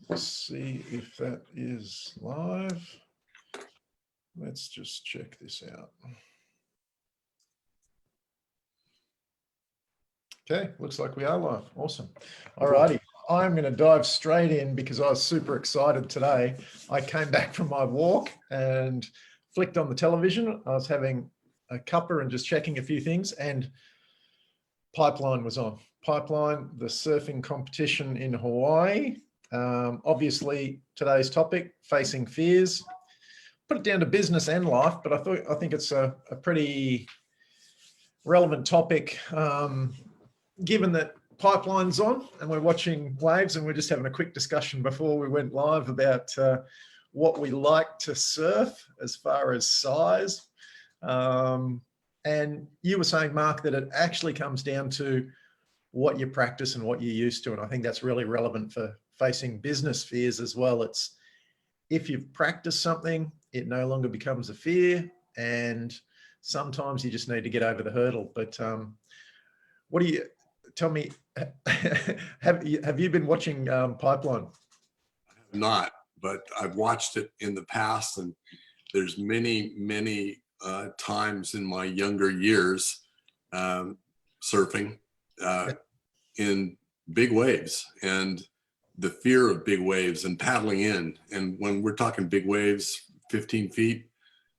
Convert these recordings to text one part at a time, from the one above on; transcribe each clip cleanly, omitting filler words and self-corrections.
Let's see if that is live. Let's just check this out. Okay, looks like we are live. Awesome. All righty. I'm going to dive straight in because I was super excited today. I came back from my walk and flicked on the television. I was having a cuppa and just checking a few things, and Pipeline was on. Pipeline, the surfing competition in Hawaii. Obviously, today's topic, facing fears. Put it down to business and life, but I think it's a pretty relevant topic, given that Pipeline's on and we're watching waves, and we're just having a quick discussion before we went live about what we like to surf as far as size. And you were saying, Mark, that it actually comes down to what you practice and what you're used to. And I think that's really relevant for facing business fears as well. It's if you've practiced something, it no longer becomes a fear. And sometimes you just need to get over the hurdle. But what do you tell me? Have you been watching Pipeline? Not, but I've watched it in the past, and there's many times in my younger years surfing in big waves, and the fear of big waves and paddling in. And when we're talking big waves, 15 feet,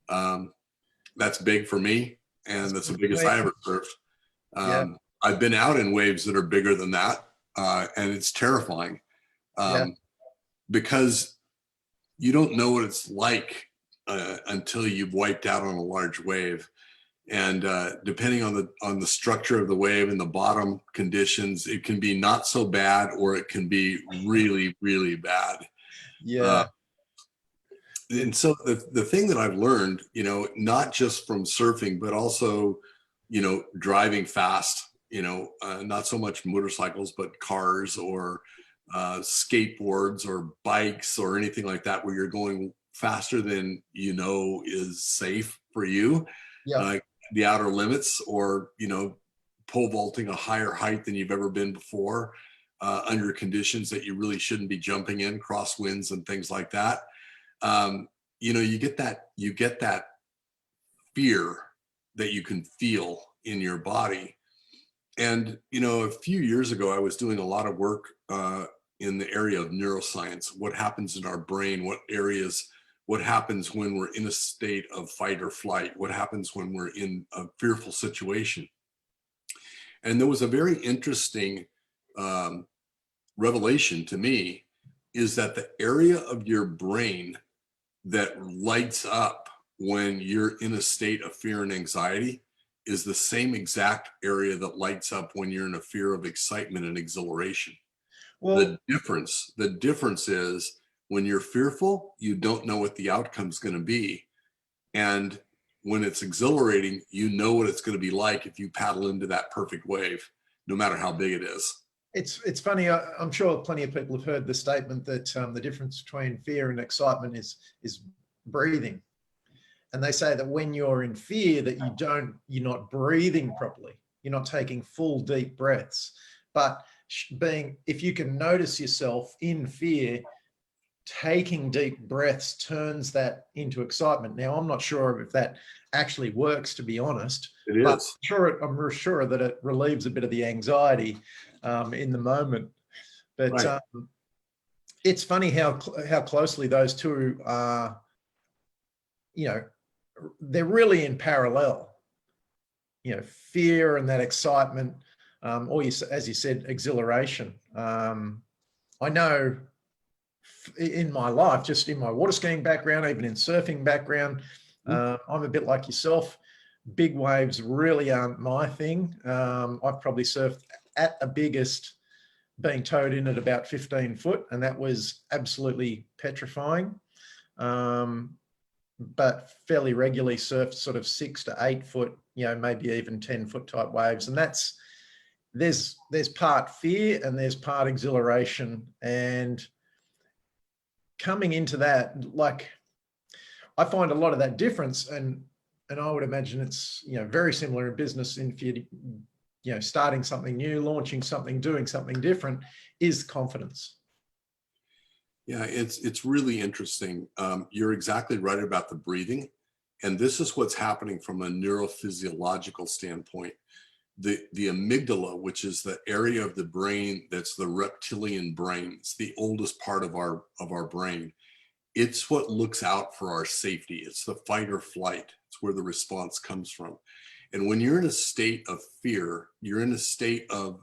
that's big for me, and that's the biggest I ever surfed. I've been out in waves that are bigger than that, and it's terrifying because you don't know what it's like until you've wiped out on a large wave. And depending on the structure of the wave and the bottom conditions, it can be not so bad, or it can be really, really bad. And so the thing that I've learned, not just from surfing, but also, driving fast, not so much motorcycles, but cars or skateboards or bikes or anything like that, where you're going faster than is safe for you. The outer limits, or pole vaulting a higher height than you've ever been before, under conditions that you really shouldn't be jumping in, crosswinds and things like that. You get that fear that you can feel in your body. And a few years ago, I was doing a lot of work in the area of neuroscience. What happens in our brain? What happens when we're in a state of fight or flight? What happens when we're in a fearful situation? And there was a very interesting revelation to me, is that the area of your brain that lights up when you're in a state of fear and anxiety is the same exact area that lights up when you're in a fear of excitement and exhilaration. Well, the difference is, when you're fearful, you don't know what the outcome's going to be. And when it's exhilarating, you know what it's going to be like if you paddle into that perfect wave, no matter how big it is. It's funny. I'm sure plenty of people have heard the statement that the difference between fear and excitement is breathing. And they say that when you're in fear, that you're not breathing properly. You're not taking full deep breaths. But if you can notice yourself in fear, taking deep breaths turns that into excitement. Now, I'm not sure if that actually works, to be honest. It is. I'm sure that it relieves a bit of the anxiety in the moment. But right. It's funny how closely those two are, they're really in parallel. Fear and that excitement, or as you said, exhilaration. I know in my life, just in my water skiing background, even in surfing background, I'm a bit like yourself. Big waves really aren't my thing. I've probably surfed at the biggest, being towed in at about 15 foot, and that was absolutely petrifying. But fairly regularly surfed sort of 6 to 8 foot, maybe even 10 foot type waves. And there's part fear and there's part exhilaration. And coming into that, like, I find a lot of that difference, and I would imagine it's very similar in business. In starting something new, launching something, doing something different, is confidence. Yeah, it's really interesting. You're exactly right about the breathing. And this is what's happening from a neurophysiological standpoint. The amygdala, which is the area of the brain that's the reptilian brain, it's the oldest part of our brain. It's what looks out for our safety. It's the fight or flight. It's where the response comes from. And when you're in a state of fear, you're in a state of,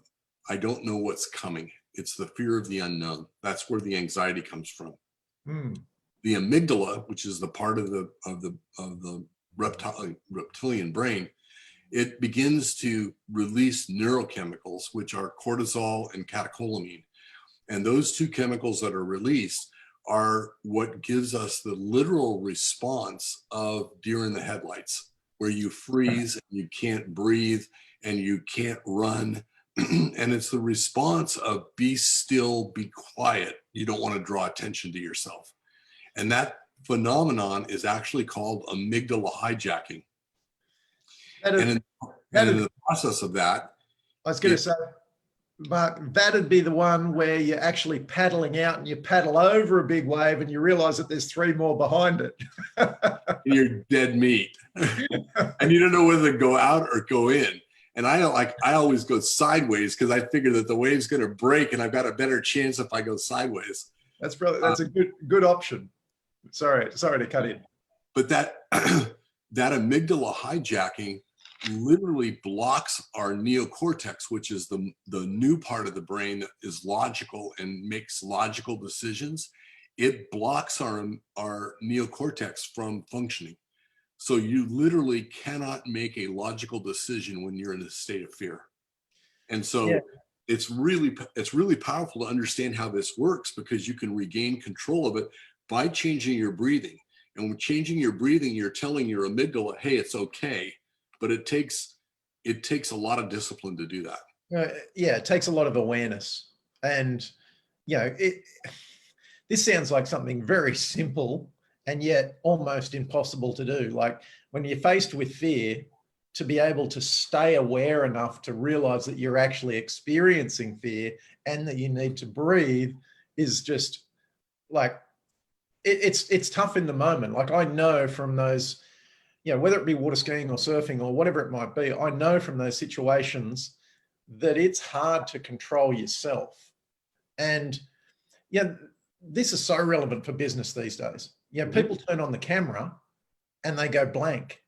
I don't know what's coming. It's the fear of the unknown. That's where the anxiety comes from. Hmm. The amygdala, which is the part of the reptilian brain, it begins to release neurochemicals, which are cortisol and catecholamine. And those two chemicals that are released are what gives us the literal response of deer in the headlights, where you freeze, and you can't breathe, and you can't run. And it's the response of be still, be quiet. You don't want to draw attention to yourself. And that phenomenon is actually called amygdala hijacking. That'd, And in that'd, the process of that, I was going to say, Mark, that'd be the one where you're actually paddling out and you paddle over a big wave and you realize that there's three more behind it. you're dead meat. And you don't know whether to go out or go in. And I always go sideways because I figure that the wave's going to break and I've got a better chance if I go sideways. That's a good option. Sorry to cut in. But that amygdala hijacking literally blocks our neocortex, which is the new part of the brain that is logical and makes logical decisions. It blocks our neocortex from functioning. So you literally cannot make a logical decision when you're in a state of fear. And so it's really powerful to understand how this works, because you can regain control of it by changing your breathing. And with changing your breathing, you're telling your amygdala, hey, it's okay. But it takes a lot of discipline to do that. It takes a lot of awareness. And, this sounds like something very simple and yet almost impossible to do. Like when you're faced with fear, to be able to stay aware enough to realize that you're actually experiencing fear and that you need to breathe is just like, it's tough in the moment. Like I know from those, whether it be water skiing or surfing or whatever it might be, I know from those situations that it's hard to control yourself. And this is so relevant for business these days. People turn on the camera and they go blank.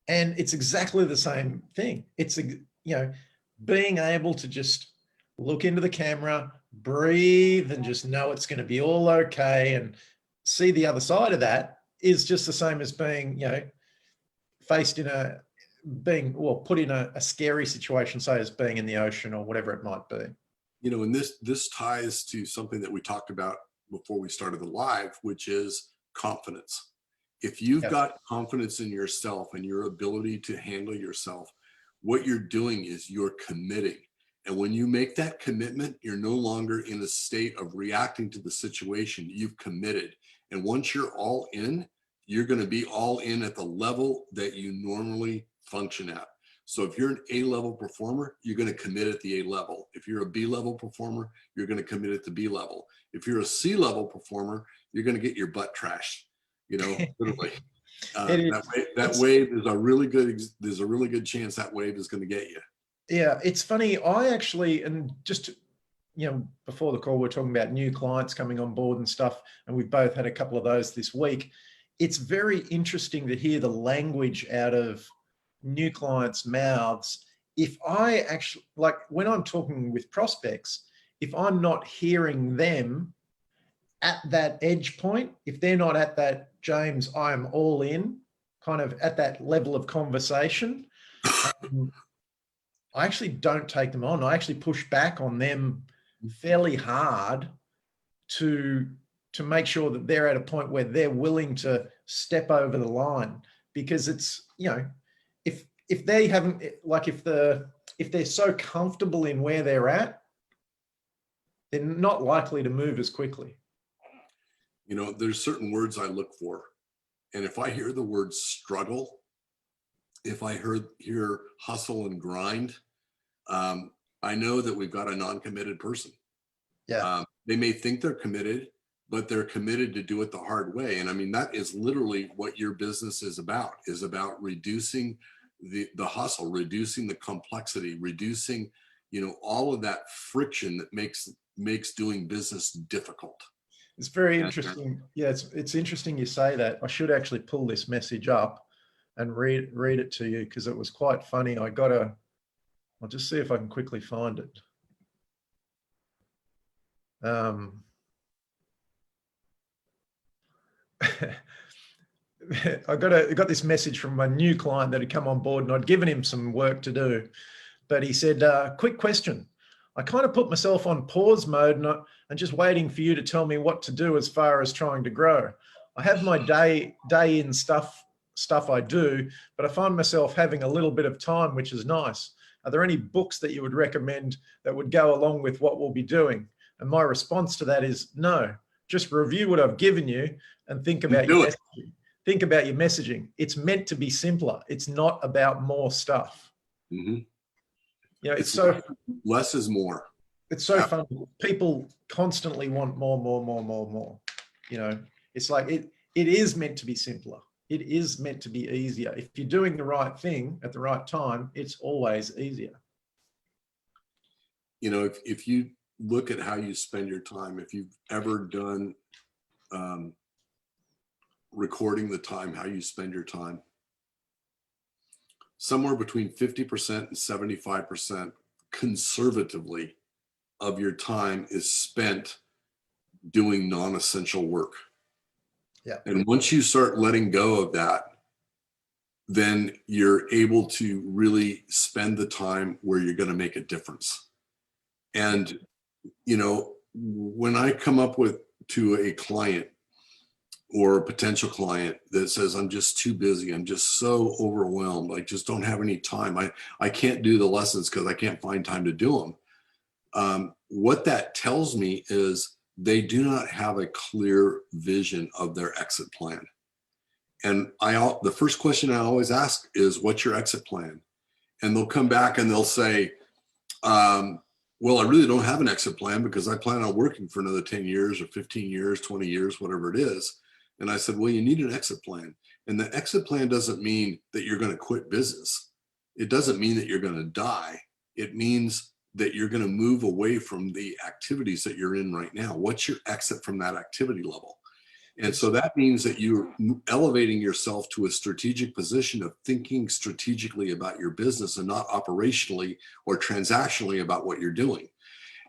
And it's exactly the same thing. It's, being able to just look into the camera, breathe, and just know it's going to be all okay, and see the other side of that is just the same as being, put in a scary situation, say as being in the ocean or whatever it might be. And this ties to something that we talked about before we started the live, which is confidence. If you've got confidence in yourself and your ability to handle yourself, what you're doing is you're committing. And when you make that commitment, you're no longer in a state of reacting to the situation. You've committed. And once you're all in, you're going to be all in at the level that you normally function at. So if you're an A-level performer, you're going to commit at the A level. If you're a B-level performer, you're going to commit at the B level. If you're a C-level performer, you're going to get your butt trashed, literally. That wave is there's a really good chance that wave is going to get you. Yeah, it's funny. I actually, and just, before the call, we're talking about new clients coming on board and stuff, and we've both had a couple of those this week. It's very interesting to hear the language out of new clients' mouths. If I actually, like when I'm talking with prospects, if I'm not hearing them at that edge point, if they're not at that, James, I am all in, kind of at that level of conversation, I actually don't take them on. I actually push back on them fairly hard to make sure that they're at a point where they're willing to step over the line, because it's, if they haven't, like if they're so comfortable in where they're at, they're not likely to move as quickly. There's certain words I look for. And if I hear the word struggle, if I hear hustle and grind, I know that we've got a non-committed person. Yeah. They may think they're committed, but they're committed to do it the hard way. And I mean, that is literally what your business is about reducing the hustle, reducing the complexity, reducing, all of that friction that makes doing business difficult. It's very interesting. Yeah, it's interesting you say that. I should actually pull this message up and read it to you, because it was quite funny. I'll just see if I can quickly find it. I got this message from my new client that had come on board, and I'd given him some work to do. But he said, quick question. I kind of put myself on pause mode and just waiting for you to tell me what to do as far as trying to grow. I have my day in stuff I do, but I find myself having a little bit of time, which is nice. Are there any books that you would recommend that would go along with what we'll be doing? And my response to that is no. Just review what I've given you and think about your messaging. Think about your messaging. It's meant to be simpler. It's not about more stuff. Mm-hmm. It's so less is more. It's so fun. People constantly want more. It's like it is meant to be simpler. It is meant to be easier. If you're doing the right thing at the right time, it's always easier. If you look at how you spend your time, if you've ever done recording the time, how you spend your time, somewhere between 50% and 75% conservatively of your time is spent doing non-essential work. Yeah. And once you start letting go of that, then you're able to really spend the time where you're going to make a difference. And, when I come up to a client or a potential client that says, I'm just too busy, I'm just so overwhelmed, I just don't have any time, I can't do the lessons because I can't find time to do them. What that tells me is they do not have a clear vision of their exit plan. And the first question I always ask is, what's your exit plan? And they'll come back and they'll say, well, I really don't have an exit plan because I plan on working for another 10 years or 15 years, 20 years, whatever it is. And I said, well, you need an exit plan. And the exit plan doesn't mean that you're going to quit business. It doesn't mean that you're going to die. It means that you're going to move away from the activities that you're in right now. What's your exit from that activity level? And so that means that you're elevating yourself to a strategic position of thinking strategically about your business and not operationally or transactionally about what you're doing.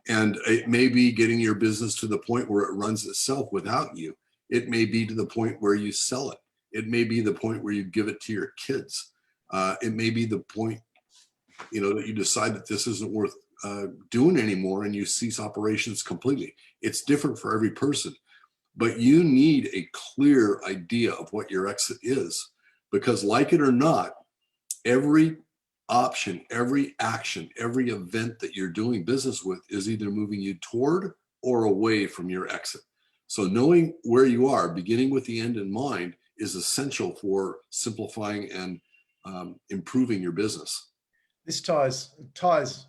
And it may be getting your business to the point where it runs itself without you. It may be to the point where you sell it. It may be the point where you give it to your kids. It may be the point, that you decide that this isn't worth doing anymore and you cease operations completely. It's different for every person. But you need a clear idea of what your exit is, because like it or not, every option, every action, every event that you're doing business with is either moving you toward or away from your exit. So knowing where you are, beginning with the end in mind, is essential for simplifying and improving your business. This ties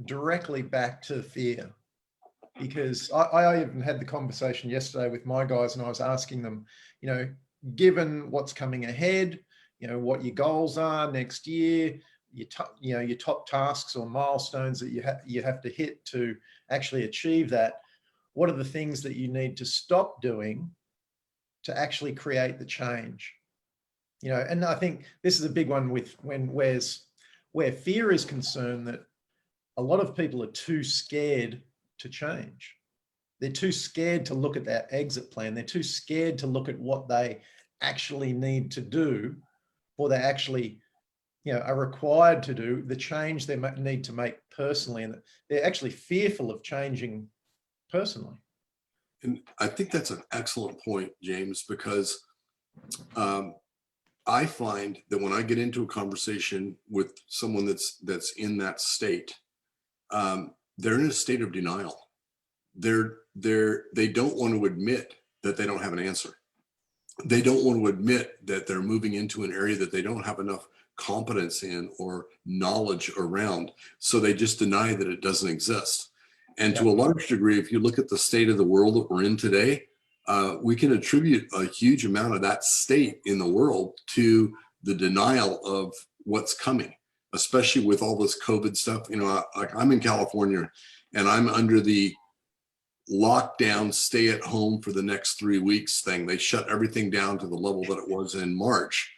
directly back to fear. Because I even had the conversation yesterday with my guys, and I was asking them, given what's coming ahead, what your goals are next year, your top tasks or milestones that you have to hit to actually achieve that. What are the things that you need to stop doing to actually create the change? And I think this is a big one with where fear is concerned, that a lot of people are too scared to change. They're too scared to look at that exit plan. They're too scared to look at what they actually need to do, or they actually, are required to do, the change they need to make personally. And they're actually fearful of changing personally. And I think that's an excellent point, James, because I find that when I get into a conversation with someone that's in that state, they're in a state of denial. They don't want to admit that they don't have an answer. They don't want to admit that they're moving into an area that they don't have enough competence in or knowledge around. So they just deny that it doesn't exist. And to a large degree, if you look at the state of the world that we're in today, we can attribute a huge amount of that state in the world to the denial of what's coming, especially with all this COVID stuff. You know, like I'm in California and I'm under the lockdown, stay at home for the next 3 weeks thing. They shut everything down to the level that it was in March.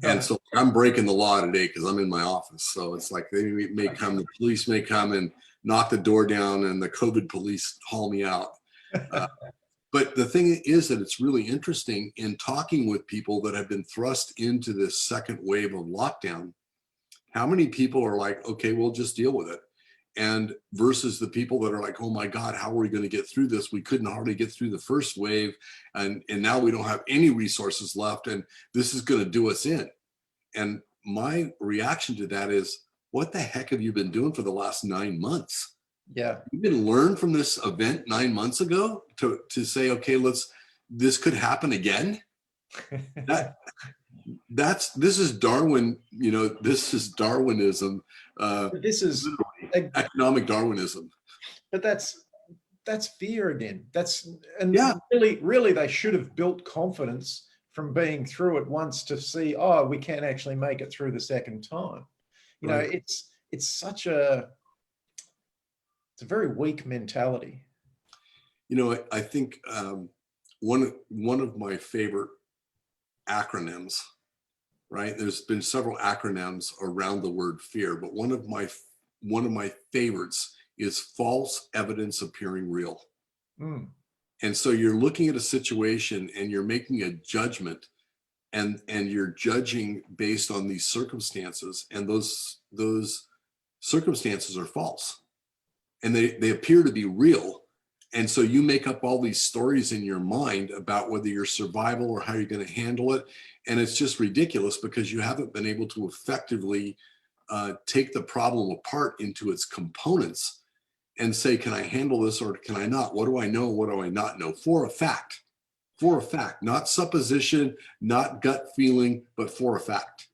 And so I'm breaking the law today because I'm in my office. So it's like they may come, the police may come and knock the door down and the COVID police haul me out. But the thing is that it's really interesting in talking with people that have been thrust into this second wave of lockdown. How many people are like, okay, we'll just deal with it. And versus the people that are like, oh my God, how are we going to get through this? We couldn't hardly get through the first wave. And now we don't have any resources left. And this is going to do us in. And my reaction to that is, what the heck have you been doing for the last 9 months? Yeah. You didn't learn from this event 9 months ago to say, okay, this could happen again. This is Darwin, you know, this is Darwinism. This is economic Darwinism. But that's fear again. Really they should have built confidence from being through it once to see, oh, we can actually make it through the second time. You know, it's a very weak mentality. You know, I think one of my favorite acronyms, right? There's been several acronyms around the word fear, but one of my favorites is false evidence appearing real. And so you're looking at a situation and you're making a judgment, and you're judging based on these circumstances, and those circumstances are false and they appear to be real. And so you make up all these stories in your mind about whether your survival or how you're going to handle it. And it's just ridiculous because you haven't been able to effectively take the problem apart into its components and say, can I handle this or can I not? What do I know? What do I not know? For a fact, not supposition, not gut feeling, but for a fact.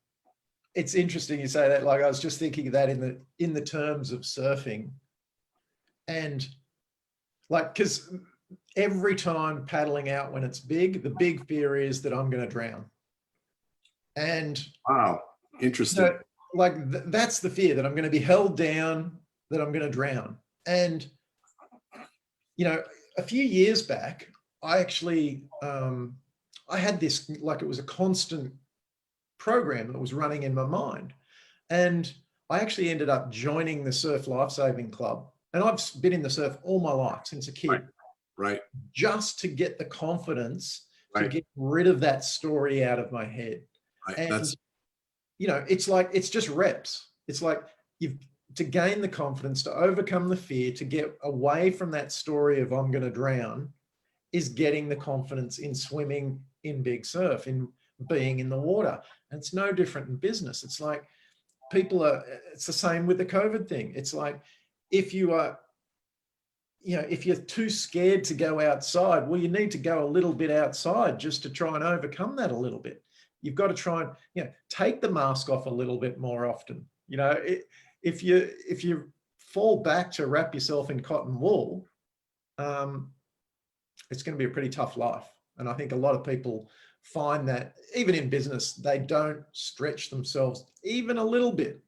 It's interesting you say that. Like, I was just thinking of that in the terms of surfing. And like, because every time paddling out when it's big, the big fear is that I'm going to drown. And wow, interesting. So, like that's the fear, that I'm going to be held down, that I'm going to drown. And, you know, a few years back, I actually, I had this, like it was a constant program that was running in my mind. And I actually ended up joining the Surf Lifesaving Club. And I've been in the surf all my life since a kid. Right. Just to get the confidence to get rid of that story out of my head. Right. And, you know, it's like, it's just reps. It's like to gain the confidence, to overcome the fear, to get away from that story of I'm going to drown, is getting the confidence in swimming in big surf, in being in the water. And it's no different in business. It's like it's the same with the COVID thing. It's like, if you are, you know, if you're too scared to go outside, well, you need to go a little bit outside just to try and overcome that a little bit. You've got to try and, you know, take the mask off a little bit more often. You know, if you fall back to wrap yourself in cotton wool, it's going to be a pretty tough life. And I think a lot of people find that even in business, they don't stretch themselves even a little bit.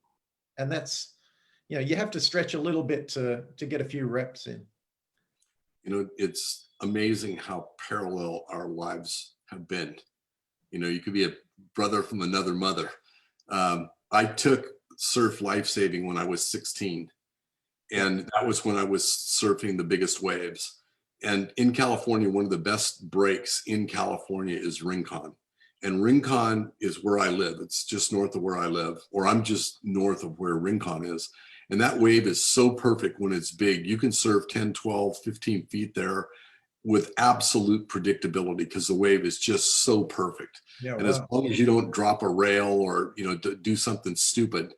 And that's, you know, you have to stretch a little bit to get a few reps in. You know, it's amazing how parallel our lives have been. You know, you could be a brother from another mother. I took surf lifesaving when I was 16, and that was when I was surfing the biggest waves. And in California, one of the best breaks in California is Rincon. And Rincon is where I live. It's just north of where I live, or I'm just north of where Rincon is. And that wave is so perfect when it's big. You can surf 10, 12, 15 feet there with absolute predictability because the wave is just so perfect. Yeah, and as long as you don't drop a rail or, you know, do something stupid,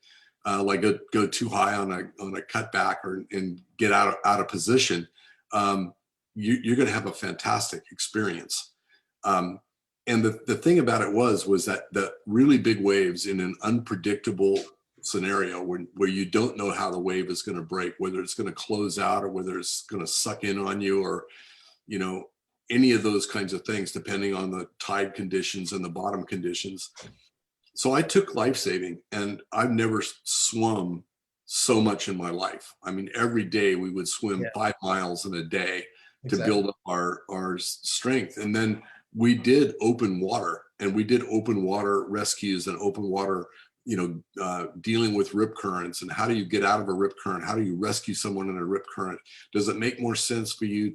like go too high on a cutback and get out of position, you're going to have a fantastic experience. And the thing about it was that the really big waves in an unpredictable scenario where you don't know how the wave is going to break, whether it's going to close out or whether it's going to suck in on you, or, you know, any of those kinds of things, depending on the tide conditions and the bottom conditions. So I took life saving, and I've never swum so much in my life. I mean, every day we would swim 5 miles in a day to build up our strength. And then we did open water, and we did open water rescues and open water, you know, dealing with rip currents, and how do you get out of a rip current? How do you rescue someone in a rip current? Does it make more sense for you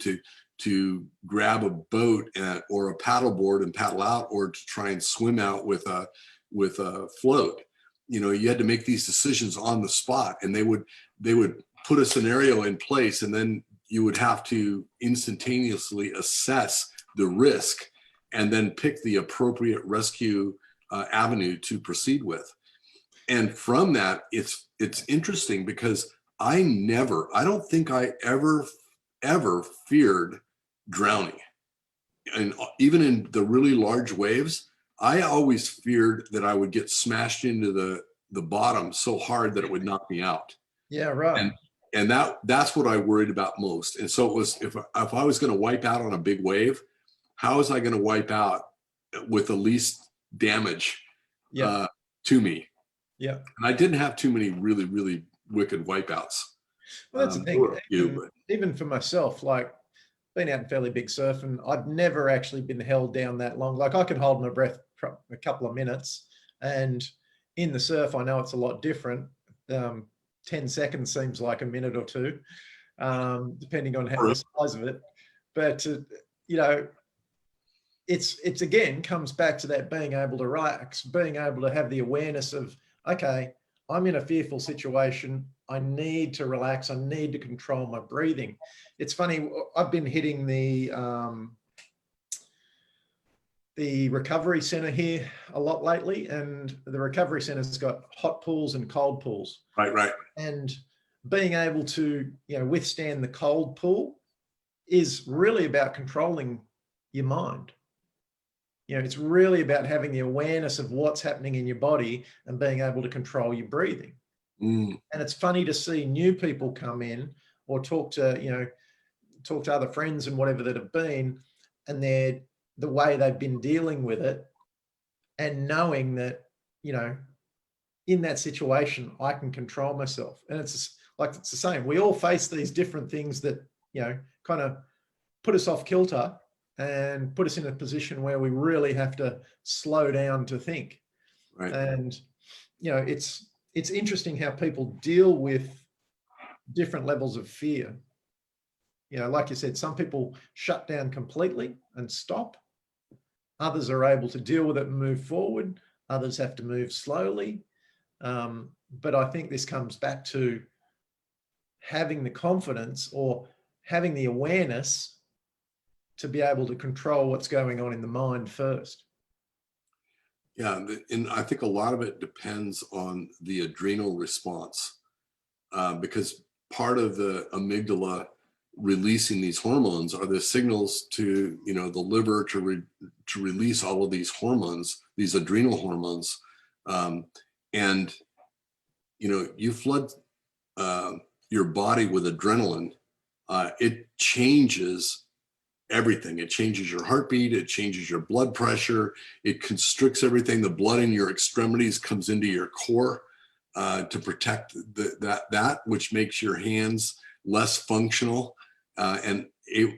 to grab a boat or a paddle board and paddle out, or to try and swim out with a float? You know, you had to make these decisions on the spot, and they would put a scenario in place, and then you would have to instantaneously assess the risk and then pick the appropriate rescue avenue to proceed with. And from that, it's interesting because I don't think I ever feared drowning. And even in the really large waves, I always feared that I would get smashed into the bottom so hard that it would knock me out. Yeah, right. And that's what I worried about most. And so it was, if I was going to wipe out on a big wave, how was I going to wipe out with the least damage to me? Yeah. And I didn't have too many really, really wicked wipeouts. Well, that's the thing. Even for myself, like, been out in fairly big surf, and I've never actually been held down that long. Like, I can hold my breath for a couple of minutes, and in the surf, I know it's a lot different. 10 seconds seems like a minute or two, depending on the size of it. But, you know, it's again, comes back to that being able to relax, being able to have the awareness of, okay, I'm in a fearful situation. I need to relax. I need to control my breathing. It's funny. I've been hitting the recovery center here a lot lately, and the recovery center's got hot pools and cold pools. Right. And being able to, you know, withstand the cold pool is really about controlling your mind. You know, it's really about having the awareness of what's happening in your body and being able to control your breathing. And it's funny to see new people come in or talk to other friends and whatever that have been, and the way they've been dealing with it, and knowing that, you know, in that situation, I can control myself. And it's the same. We all face these different things that, you know, kind of put us off kilter and put us in a position where we really have to slow down to think. Right. And, you know, it's interesting how people deal with different levels of fear. You know, like you said, some people shut down completely and stop. Others are able to deal with it and move forward. Others have to move slowly. But I think this comes back to having the confidence or having the awareness to be able to control what's going on in the mind first. Yeah, and I think a lot of it depends on the adrenal response, because part of the amygdala releasing these hormones are the signals to, you know, the liver to release all of these hormones, these adrenal hormones, and, you know, you flood your body with adrenaline, it changes everything. It changes your heartbeat, it changes your blood pressure, it constricts everything. The blood in your extremities comes into your core to protect that, which makes your hands less functional, and you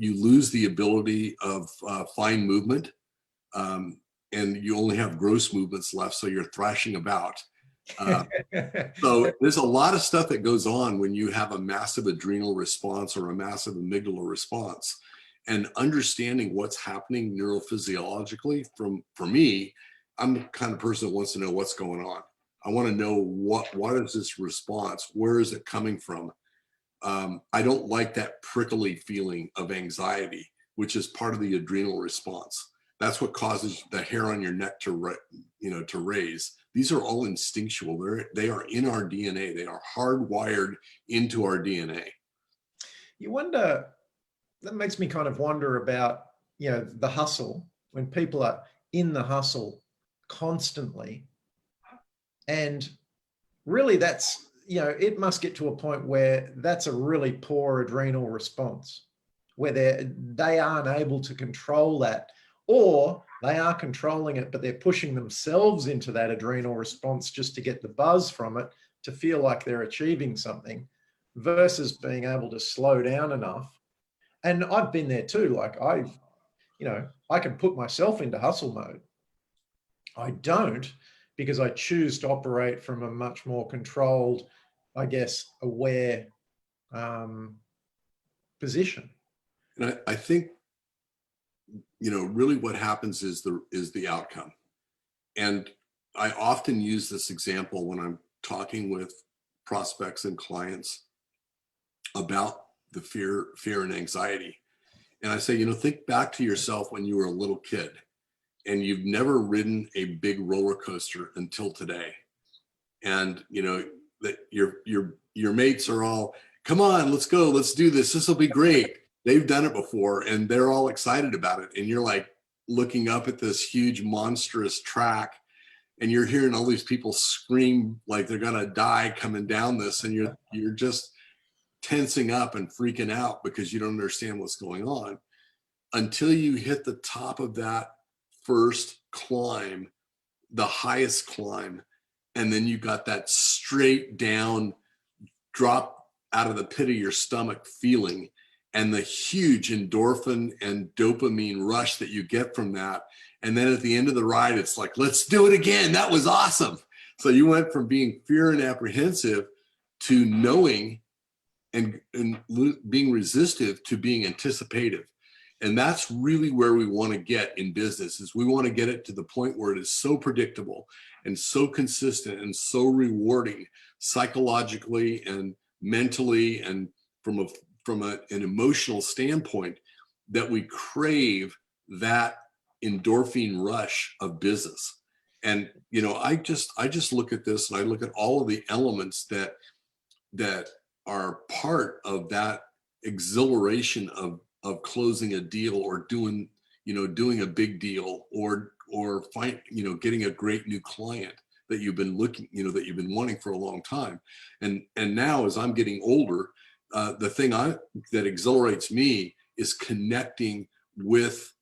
lose the ability of fine movement, and you only have gross movements left, so you're thrashing about. So there's a lot of stuff that goes on when you have a massive adrenal response or a massive amygdala response. And understanding what's happening neurophysiologically, for me, I'm the kind of person that wants to know what's going on. I want to know what is this response? Where is it coming from? I don't like that prickly feeling of anxiety, which is part of the adrenal response. That's what causes the hair on your neck to raise. These are all instinctual. They are in our DNA. They are hardwired into our DNA. You wonder. That makes me kind of wonder about, you know, the hustle, when people are in the hustle constantly, and really that's, it must get to a point where that's a really poor adrenal response, where they aren't able to control that, or they are controlling it, but they're pushing themselves into that adrenal response just to get the buzz from it, to feel like they're achieving something, versus being able to slow down enough. And I've been there too. Like I can put myself into hustle mode. I don't, because I choose to operate from a much more controlled, I guess, aware position. And I think, really what happens is the outcome. And I often use this example when I'm talking with prospects and clients about the fear and anxiety. And I say, think back to yourself when you were a little kid and you've never ridden a big roller coaster until today. And, that your mates are all, come on, let's go, let's do this. This will be great. They've done it before and they're all excited about it. And you're like looking up at this huge monstrous track and you're hearing all these people scream like they're going to die coming down this. And you're just tensing up and freaking out because you don't understand what's going on until you hit the top of that first climb, the highest climb. And then you got that straight down drop out of the pit of your stomach feeling and the huge endorphin and dopamine rush that you get from that. And then at the end of the ride, it's like, let's do it again. That was awesome. So you went from being fear and apprehensive to knowing and being resistive to being anticipative. And that's really where we want to get in business, is we want to get it to the point where it is so predictable and so consistent and so rewarding psychologically and mentally and from an emotional standpoint that we crave that endorphin rush of business. And I just look at this and I look at all of the elements that are part of that exhilaration of closing a deal or doing a big deal or getting a great new client that you've been that you've been wanting for a long time. And now as I'm getting older, the thing that exhilarates me is connecting with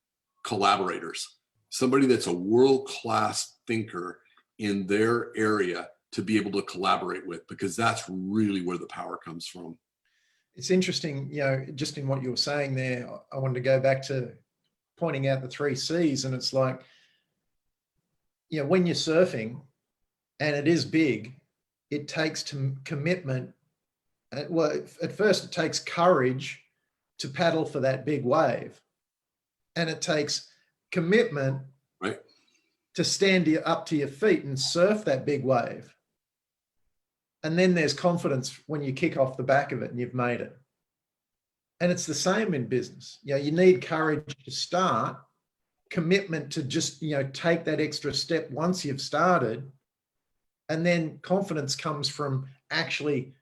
collaborators, somebody that's a world-class thinker in their area to be able to collaborate with, because that's really where the power comes from. It's interesting, just in what you were saying there, I wanted to go back to pointing out the 3 C's. And it's like, when you're surfing and it is big, it takes commitment. Well, at first it takes courage to paddle for that big wave. And it takes commitment, right, to stand up to your feet and surf that big wave. And then there's confidence when you kick off the back of it and you've made it. And it's the same in business. You need courage to start, commitment to just, take that extra step once you've started. And then confidence comes from actually,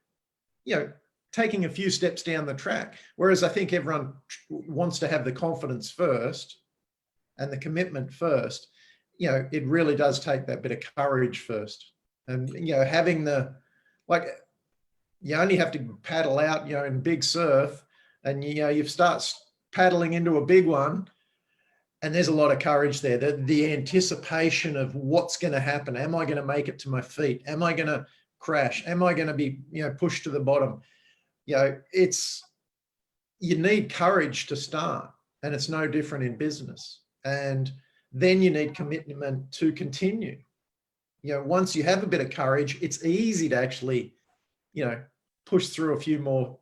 taking a few steps down the track. Whereas I think everyone wants to have the confidence first and the commitment first. It really does take that bit of courage first. And, having you only have to paddle out, in big surf, and, you start paddling into a big one, and there's a lot of courage there. The anticipation of what's going to happen. Am I going to make it to my feet? Am I going to crash? Am I going to be, pushed to the bottom? You need courage to start, and it's no different in business. And then you need commitment to continue. Once you have a bit of courage, it's easy to actually, push through a few more,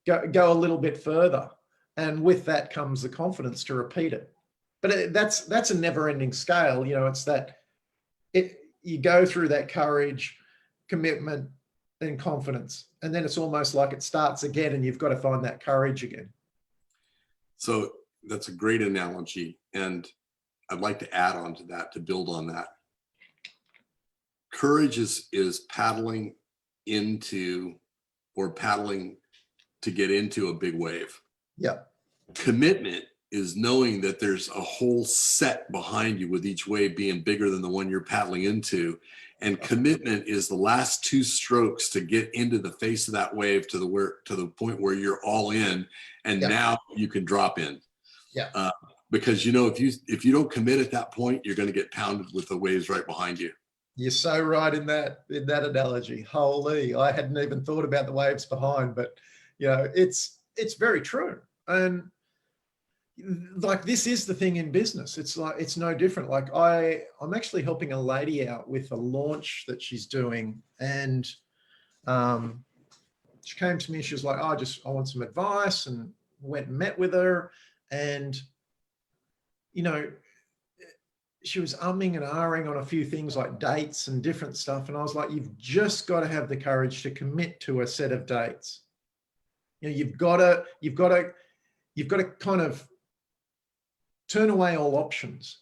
go a little bit further. And with that comes the confidence to repeat it. But that's a never-ending scale. It's that you go through that courage, commitment, and confidence. And then it's almost like it starts again and you've got to find that courage again. So that's a great analogy. And I'd like to add on to that, to build on that. Courage is paddling into, or paddling to get into a big wave. Yeah. Commitment is knowing that there's a whole set behind you, with each wave being bigger than the one you're paddling into. And commitment is the last two strokes to get into the face of that wave to the point where you're all in, and now you can drop in. Because if you don't commit at that point, you're going to get pounded with the waves right behind you. You're so right in that analogy. Holy, I hadn't even thought about the waves behind, but it's very true. And like, this is the thing in business. It's like, it's no different. Like, I'm actually helping a lady out with a launch that she's doing, and she came to me. She was like, I want some advice, and went and met with her, and she was umming and ahhing on a few things like dates and different stuff. And I was like, you've just got to have the courage to commit to a set of dates. You've got to kind of turn away all options.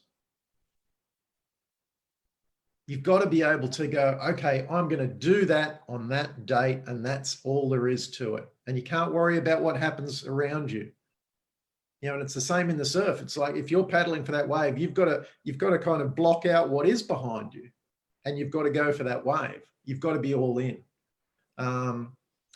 You've got to be able to go, okay, I'm going to do that on that date, and that's all there is to it. And you can't worry about what happens around you. And it's the same in the surf. It's like, if you're paddling for that wave, you've got to kind of block out what is behind you, and you've got to go for that wave. You've got to be all in.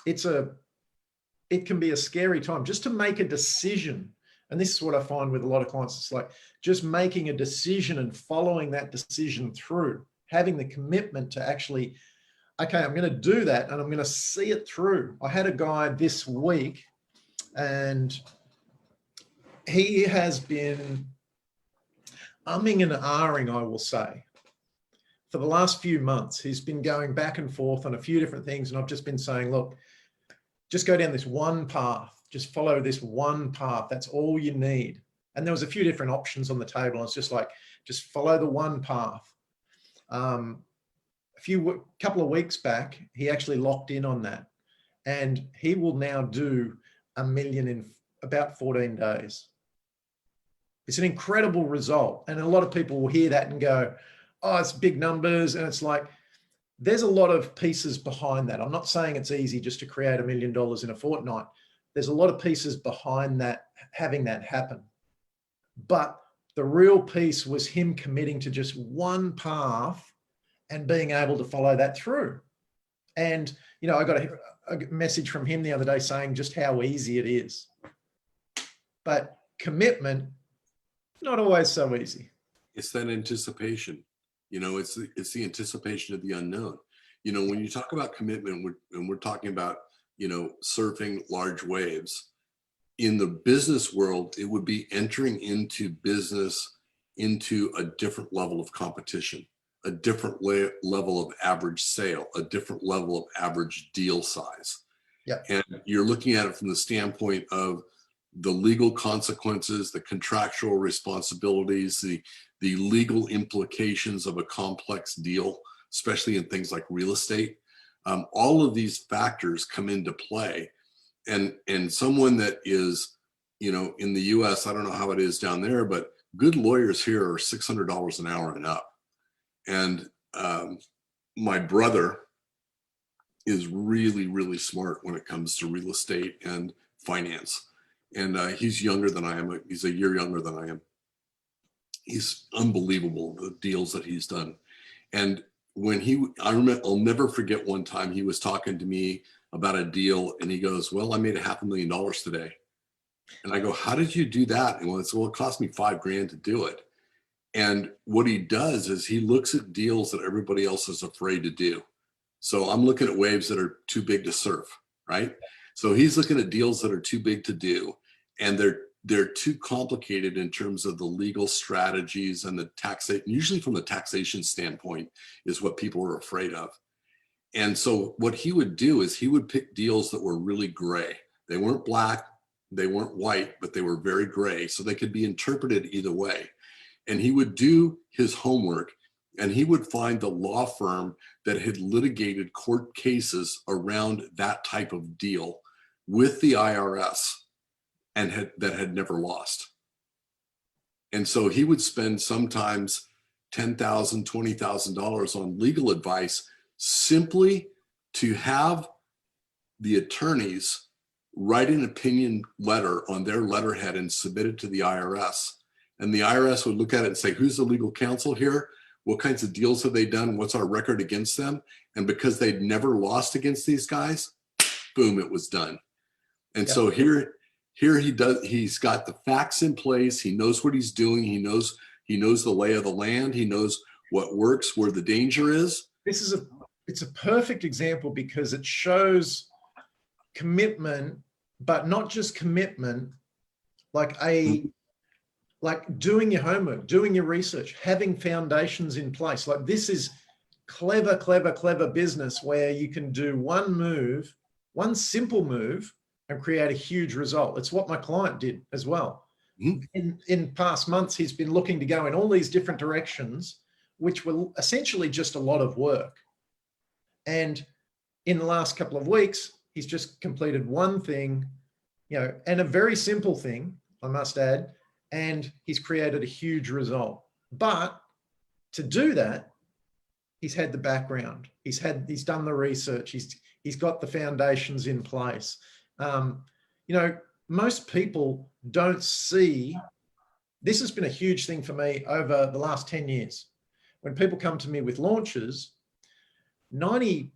It can be a scary time just to make a decision. And this is what I find with a lot of clients. It's like just making a decision and following that decision through, having the commitment to actually, okay, I'm going to do that, and I'm going to see it through. I had a guy this week, and he has been umming and ahhing, I will say, for the last few months. He's been going back and forth on a few different things, and I've just been saying, look, just go down this one path. Just follow this one path. That's all you need. And there was a few different options on the table. And it's just like, just follow the one path. A couple of weeks back, he actually locked in on that. And he will now do $1 million in about 14 days. It's an incredible result. And a lot of people will hear that and go, oh, it's big numbers. And it's like, there's a lot of pieces behind that. I'm not saying it's easy just to create $1 million in a fortnight. There's a lot of pieces behind that, having that happen. But the real piece was him committing to just one path and being able to follow that through. And, I got a message from him the other day saying just how easy it is. But commitment, not always so easy. It's that anticipation. It's the anticipation of the unknown. When you talk about commitment, we're talking about, surfing large waves. In the business world, it would be entering into business into a different level of competition, a different level of average sale, a different level of average deal size. And you're looking at it from the standpoint of the legal consequences, the contractual responsibilities, the legal implications of a complex deal, especially in things like real estate. All of these factors come into play. And someone that is, in the US, I don't know how it is down there, but good lawyers here are $600 an hour and up. And my brother is really, really smart when it comes to real estate and finance. And he's younger than I am. He's a year younger than I am. He's unbelievable, the deals that he's done. And I'll never forget one time he was talking to me about a deal, and he goes, well, I made $500,000 today. And I go, how did you do that? And it cost me $5,000 to do it. And what he does is he looks at deals that everybody else is afraid to do. So I'm looking at waves that are too big to surf, right? So he's looking at deals that are too big to do, and they're too complicated in terms of the legal strategies and the taxation. Usually from the taxation standpoint is what people are afraid of. And so what he would do is he would pick deals that were really gray. They weren't black, they weren't white, but they were very gray. So they could be interpreted either way. And he would do his homework, and he would find the law firm that had litigated court cases around that type of deal with the IRS and that had never lost. And so he would spend sometimes $10,000, $20,000 on legal advice simply to have the attorneys write an opinion letter on their letterhead and submit it to the IRS. And the IRS would look at it and say, who's the legal counsel here? What kinds of deals have they done? What's our record against them? And because they'd never lost against these guys, boom, it was done. And so here he's got the facts in place. He knows what he's doing. He knows the lay of the land. He knows what works, where the danger is. It's a perfect example because it shows commitment, but not just commitment, like doing your homework, doing your research, having foundations in place. Like this is clever business where you can do one move, one simple move, and create a huge result. It's what my client did as well. In past months, he's been looking to go in all these different directions, which were essentially just a lot of work. And in the last couple of weeks, he's just completed one thing, and a very simple thing, I must add, and he's created a huge result. But to do that, he's had the background, he's done the research, he's got the foundations in place. Most people don't see, this has been a huge thing for me over the last 10 years. When people come to me with launches, 95%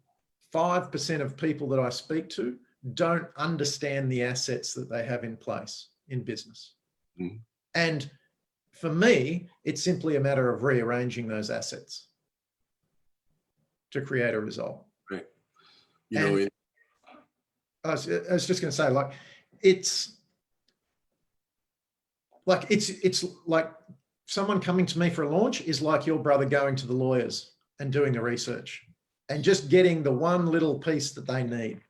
of people that I speak to don't understand the assets that they have in place in business. Mm. And for me, it's simply a matter of rearranging those assets to create a result. Right. I was just going to say, it's like someone coming to me for a launch is like your brother going to the lawyers and doing the research and just getting the one little piece that they need.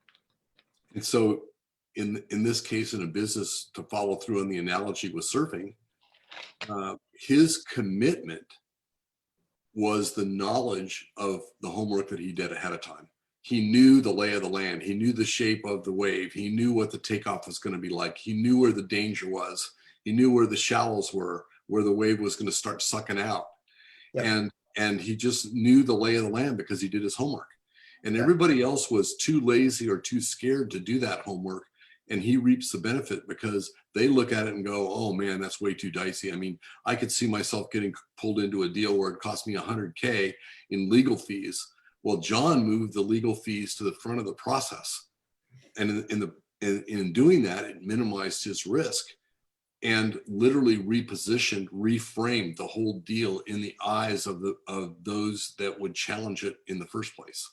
And so in this case, in a business, to follow through on the analogy with surfing, his commitment was the knowledge of the homework that he did ahead of time. He knew the lay of the land. He knew the shape of the wave. He knew what the takeoff was going to be like. He knew where the danger was. He knew where the shallows were, where the wave was going to start sucking out. Yep. And he just knew the lay of the land because he did his homework. And everybody else was too lazy or too scared to do that homework. And he reaps the benefit because they look at it and go, oh man, that's way too dicey. I mean, I could see myself getting pulled into a deal where it cost me $100K in legal fees. Well, John moved the legal fees to the front of the process. And in doing that, it minimized his risk and literally repositioned, reframed the whole deal in the eyes of those that would challenge it in the first place.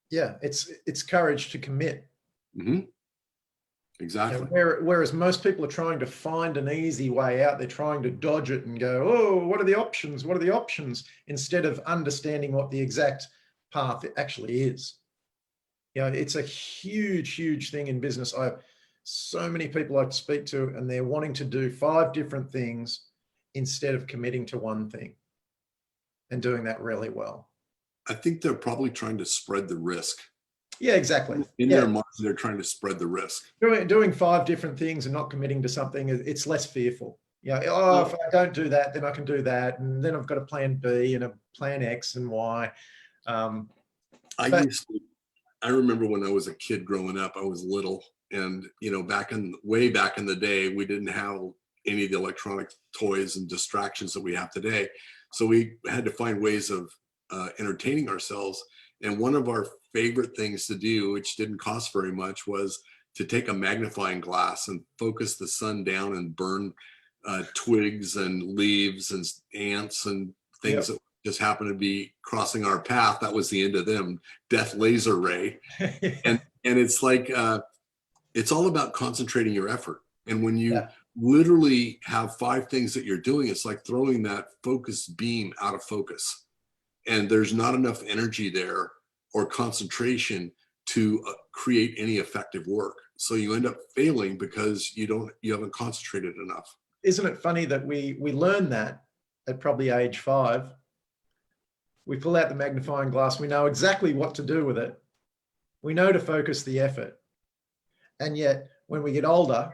Yeah, it's courage to commit. Mm-hmm. Exactly. Whereas most people are trying to find an easy way out, they're trying to dodge it and go, oh, what are the options? What are the options? Instead of understanding what the exact path actually is. It's a huge thing in business. I have so many people I speak to and they're wanting to do 5 different things instead of committing to one thing and doing that really well. I think they're probably trying to spread the risk. Yeah, exactly. In their mind, they're trying to spread the risk. Doing 5 different things and not committing to something, it's less fearful. If I don't do that, then I can do that. And then I've got a plan B and a plan X and Y. I remember when I was a kid growing up, I was little and, way back in the day, we didn't have any of the electronic toys and distractions that we have today. So we had to find ways of entertaining ourselves. And one of our favorite things to do, which didn't cost very much, was to take a magnifying glass and focus the sun down and burn twigs and leaves and ants and things that just happened to be crossing our path. That was the end of them. Death laser ray. and it's like, it's all about concentrating your effort. And when you literally have 5 things that you're doing, it's like throwing that focus beam out of focus. And there's not enough energy there or concentration to create any effective work. So you end up failing because you haven't concentrated enough. Isn't it funny that we learn that at probably age 5? We pull out the magnifying glass. We know exactly what to do with it. We know to focus the effort. And yet when we get older,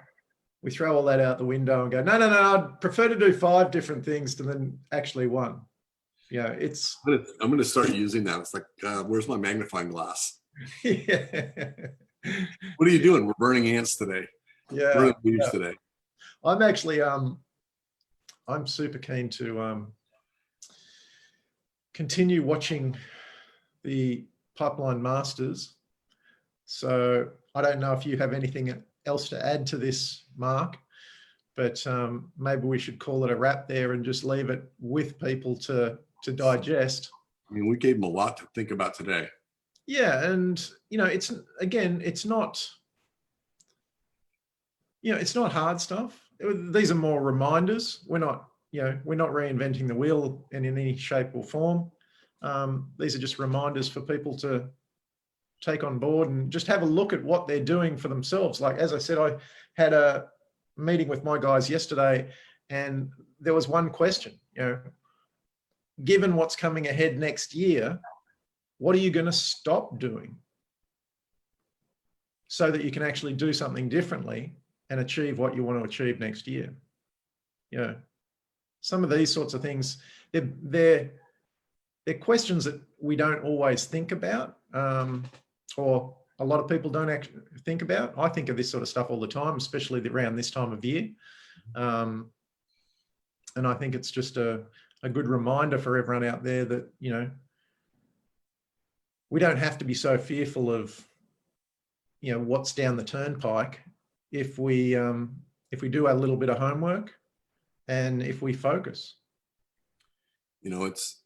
we throw all that out the window and go, no, I'd prefer to do 5 different things than actually one. I'm going to start using that. It's like, where's my magnifying glass? Yeah. What are you doing? We're burning ants today. Yeah. Burning leaves today. I'm actually, I'm super keen to continue watching the Pipeline Masters. So I don't know if you have anything else to add to this, Mark, but maybe we should call it a wrap there and just leave it with people to digest. I mean, we gave them a lot to think about today. Yeah, and it's not, it's not hard stuff. These are more reminders. We're not reinventing the wheel in any shape or form. These are just reminders for people to take on board and just have a look at what they're doing for themselves. Like, as I said, I had a meeting with my guys yesterday, and there was one question, given what's coming ahead next year, what are you going to stop doing so that you can actually do something differently and achieve what you want to achieve next year? Some of these sorts of things, they're questions that we don't always think about, or a lot of people don't actually think about. I think of this sort of stuff all the time, especially around this time of year. And I think it's just a good reminder for everyone out there that, we don't have to be so fearful of, what's down the turnpike if we do a little bit of homework and if we focus. It's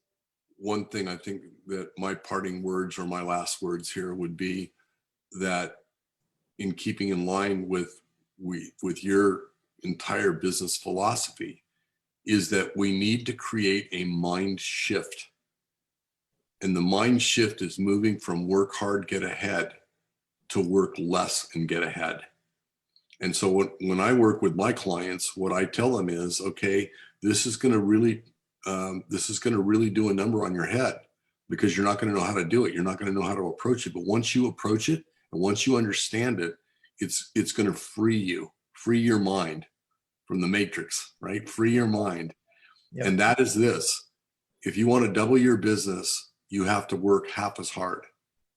one thing I think that my parting words or my last words here would be that, in keeping in line with your entire business philosophy, is that we need to create a mind shift. And the mind shift is moving from work hard, get ahead, to work less and get ahead. And so when I work with my clients, what I tell them is, okay, this is going to really do a number on your head, because you're not going to know how to do it. You're not going to know how to approach it. But once you approach it and once you understand it, it's going to free your mind from the matrix, right? Free your mind. Yep. And that is this: if you want to double your business, you have to work half as hard.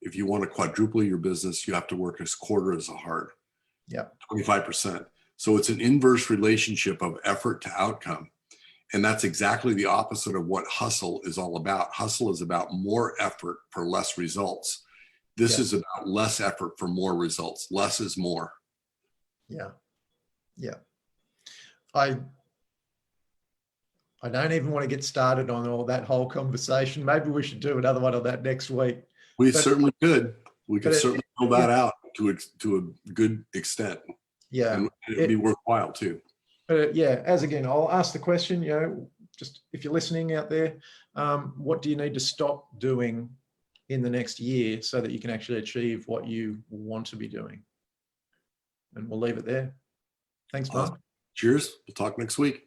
If you want to quadruple your business, you have to work as quarter as hard. Yeah, 25%. So it's an inverse relationship of effort to outcome. And that's exactly the opposite of what hustle is all about. Hustle is about more effort for less results. This is about less effort for more results. Less is more. Yeah. Yeah. I don't even want to get started on all that whole conversation. Maybe we should do another one on that next week. We certainly could. We could certainly build that out to a good extent. Yeah. And it'd be worthwhile too. But as again, I'll ask the question, just if you're listening out there, what do you need to stop doing in the next year so that you can actually achieve what you want to be doing? And we'll leave it there. Thanks, Mark. Cheers. We'll talk next week.